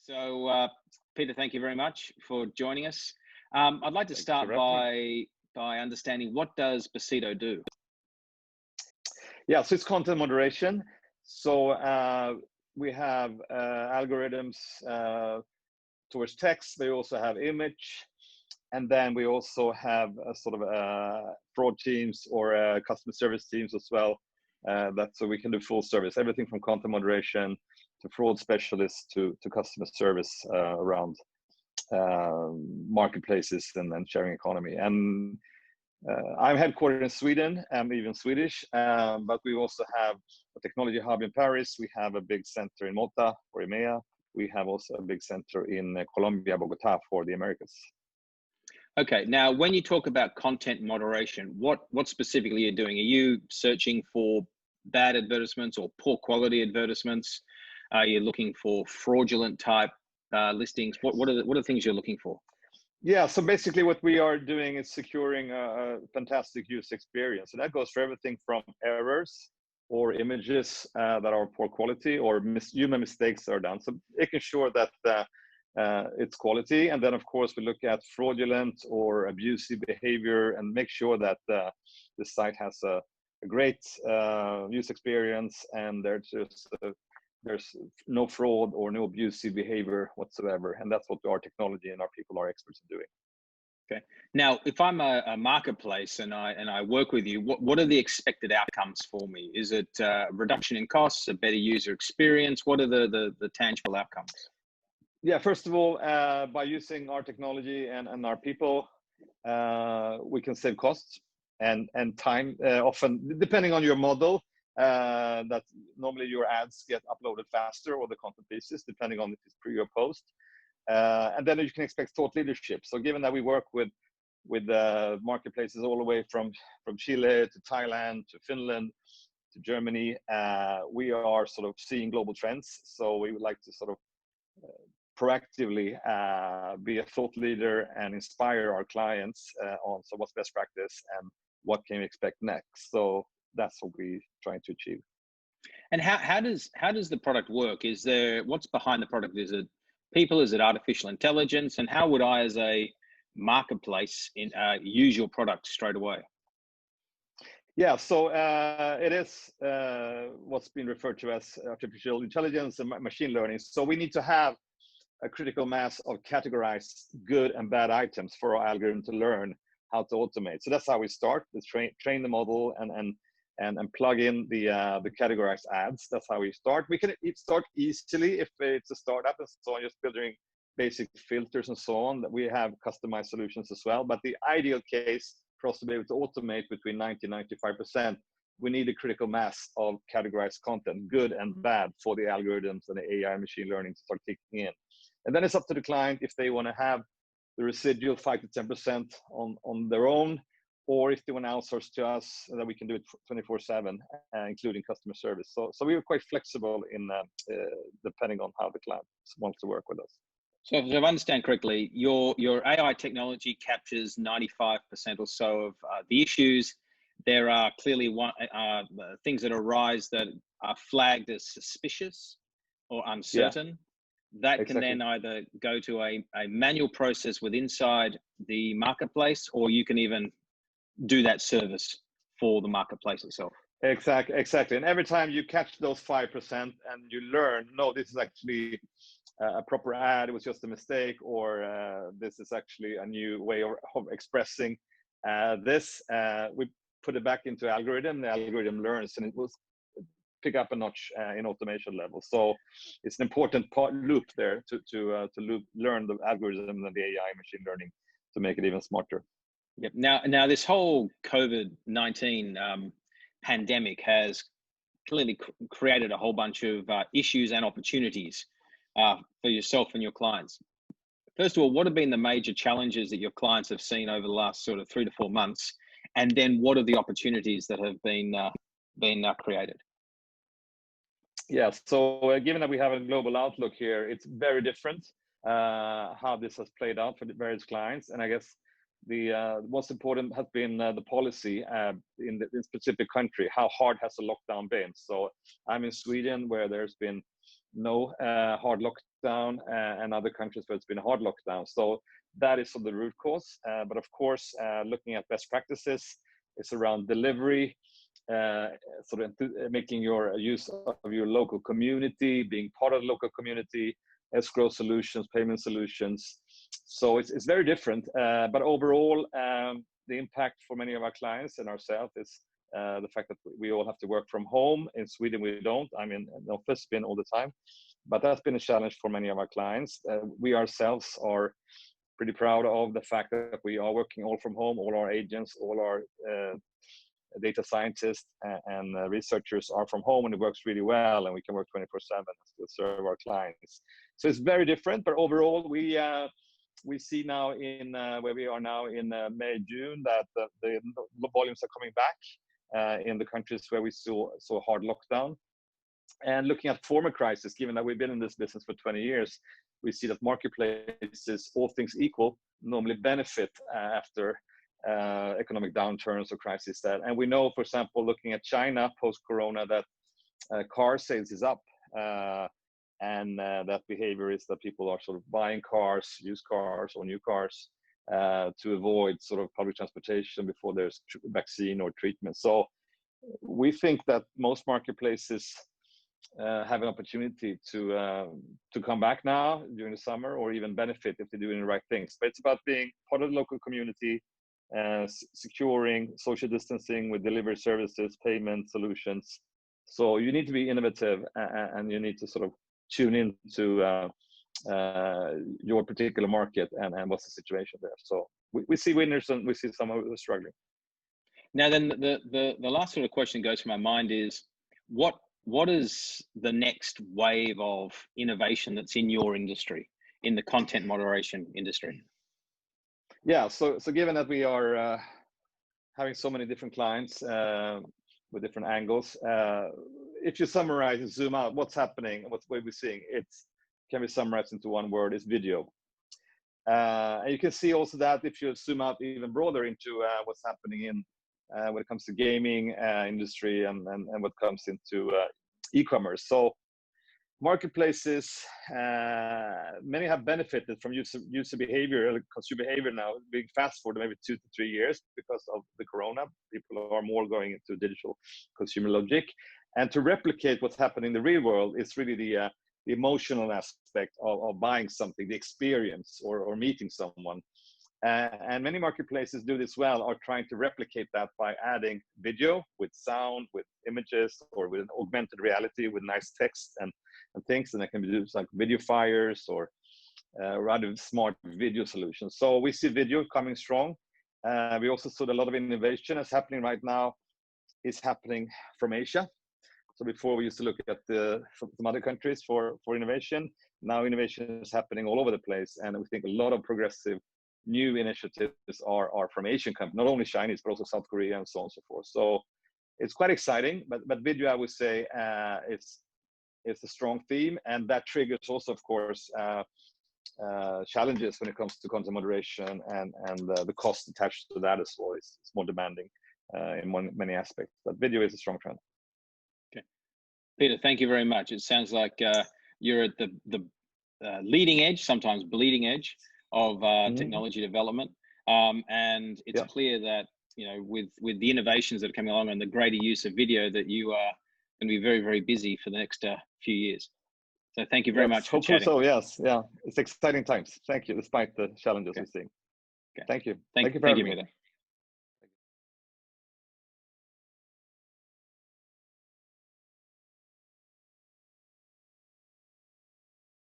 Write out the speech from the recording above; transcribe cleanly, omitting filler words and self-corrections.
So, Peter, thank you very much for joining us. I'd like to Thanks for start having me. by understanding, what does Basido do? Yeah, so it's content moderation. So we have algorithms towards text. They also have image, and then we also have a sort of fraud teams or customer service teams as well. So we can do full service, everything from content moderation to fraud specialists to customer service around marketplaces and sharing economy. And I'm headquartered in Sweden. I'm even Swedish, but we also have a technology hub in Paris. We have a big center in Malta for EMEA. We have also a big center in Colombia, Bogota, for the Americas. Okay, now when you talk about content moderation, what specifically you're doing? Are you searching for bad advertisements or poor quality advertisements? Are you looking for fraudulent type listings? What are the things you're looking for? Yeah, so basically what we are doing is securing a fantastic user experience. And that goes for everything from errors or images that are poor quality or human mistakes are done. So making sure that it's quality. And then of course we look at fraudulent or abusive behavior and make sure that the site has a great user experience and there's no fraud or no abusive behavior whatsoever. And that's what our technology and our people are experts in doing. Okay. Now, if I'm a marketplace and I work with you, what are the expected outcomes for me? Is it a reduction in costs, a better user experience? What are the tangible outcomes? Yeah, first of all, by using our technology and our people, we can save costs and time, often depending on your model. That normally your ads get uploaded faster or the content pieces, depending on if it's pre or post. And then you can expect thought leadership. So given that we work with marketplaces all the way from Chile to Thailand to Finland to Germany, we are sort of seeing global trends. So we would like to sort of proactively be a thought leader and inspire our clients on so what's best practice and what can we expect next. So that's what we're trying to achieve. And how does the product work? What's behind the product? Is it people? Is it artificial intelligence? And how would I, as a marketplace, use your product straight away? Yeah, so it is what's been referred to as artificial intelligence and machine learning. So we need to have a critical mass of categorized good and bad items for our algorithm to learn how to automate. So that's how we start. We train the model and plug in the categorized ads. That's how we start. We can start easily if it's a startup and so on, just building basic filters and so on. That we have customized solutions as well. But the ideal case for us to be able to automate between 90 and 95%, we need a critical mass of categorized content, good and bad, for the algorithms and the AI machine learning to start kicking in. And then it's up to the client if they want to have the residual 5 to 10% on their own, or if they want to outsource to us, that we can do it 24/7, including customer service. So we are quite flexible in depending on how the client wants to work with us. So if I understand correctly, your AI technology captures 95% or so of the issues. There are clearly things that arise that are flagged as suspicious or uncertain. Yeah. That exactly. Can then either go to a manual process with inside the marketplace, or you can even do that service for the marketplace itself. Exactly. And every time you catch those 5% and you learn, no, this is actually a proper ad, it was just a mistake, or this is actually a new way of expressing this, we put it back into algorithm, the algorithm learns, and it will pick up a notch in automation level. So it's an important loop there to learn the algorithm and the AI machine learning to make it even smarter. Yep. Now this whole COVID-19 pandemic has clearly created a whole bunch of issues and opportunities for yourself and your clients. First of all, what have been the major challenges that your clients have seen over the last sort of 3 to 4 months? And then what are the opportunities that have been created? Yeah, so given that we have a global outlook here, it's very different how this has played out for the various clients. And I guess what's important has been the policy in the specific country. How hard has the lockdown been? So I'm in Sweden, where there's been no hard lockdown, and other countries where it's been a hard lockdown. So that is the root cause. But of course, looking at best practices, it's around delivery, making your use of your local community, being part of the local community, escrow solutions, payment solutions. So it's very different. But overall, the impact for many of our clients and ourselves is the fact that we all have to work from home. In Sweden, we don't. I'm in the office, been all the time. But that's been a challenge for many of our clients. We ourselves are pretty proud of the fact that we are working all from home. All our agents, all our data scientists and researchers are from home, and it works really well, and we can work 24/7 to serve our clients. So it's very different, but overall we see now in where we are now in May, June, that the volumes are coming back in the countries where we saw hard lockdown. And looking at former crisis, given that we've been in this business for 20 years, we see that marketplaces, all things equal, normally benefit after economic downturns or crises. And we know, for example, looking at China post-corona, that car sales is up, and that behavior is that people are sort of buying cars, used cars or new cars, to avoid sort of public transportation before there's vaccine or treatment. So we think that most marketplaces have an opportunity to come back now during the summer, or even benefit if they're doing the right things. But it's about being part of the local community, securing social distancing with delivery services, payment solutions. So you need to be innovative, and you need to sort of tune into your particular market and what's the situation there. So we see winners and we see some who are struggling. Now then, the last sort of question goes to my mind is, what is the next wave of innovation that's in your industry, in the content moderation industry? Yeah, so given that we are having so many different clients with different angles, if you summarize and zoom out, what's happening, what we're seeing, it can be summarized into one word: is video. And you can see also that if you zoom out even broader into what's happening in when it comes to gaming industry and what comes into e-commerce. So marketplaces, many have benefited from user behavior, consumer behavior now being fast forward maybe 2 to 3 years because of the corona. People are more going into digital consumer logic. And to replicate what's happening in the real world is really the emotional aspect of buying something, the experience, or meeting someone. And many marketplaces do this well, are trying to replicate that by adding video with sound, with images, or with an augmented reality with nice text and things. And that can be used like video fires or rather smart video solutions. So we see video coming strong. We also saw a lot of innovation is happening right now. Is happening from Asia. So before we used to look at some other countries for innovation. Now innovation is happening all over the place, and we think a lot of progressive new initiatives are from Asian companies, not only Chinese, but also South Korea and so on and so forth. So it's quite exciting, but video, I would say, it's a strong theme, and that triggers also, of course, challenges when it comes to content moderation, and the cost attached to that as well is more demanding in many aspects. But video is a strong trend. Okay, Peter, thank you very much. It sounds like you're at the leading edge, sometimes bleeding edge, of technology development, and it's clear that with the innovations that are coming along and the greater use of video, that you are going to be very, very busy for the next few years. So thank you very much for chatting. So yes, yeah, it's exciting times. Thank you, despite the challenges we're seeing. Okay. Thank you. Thank you, for having Peter. me.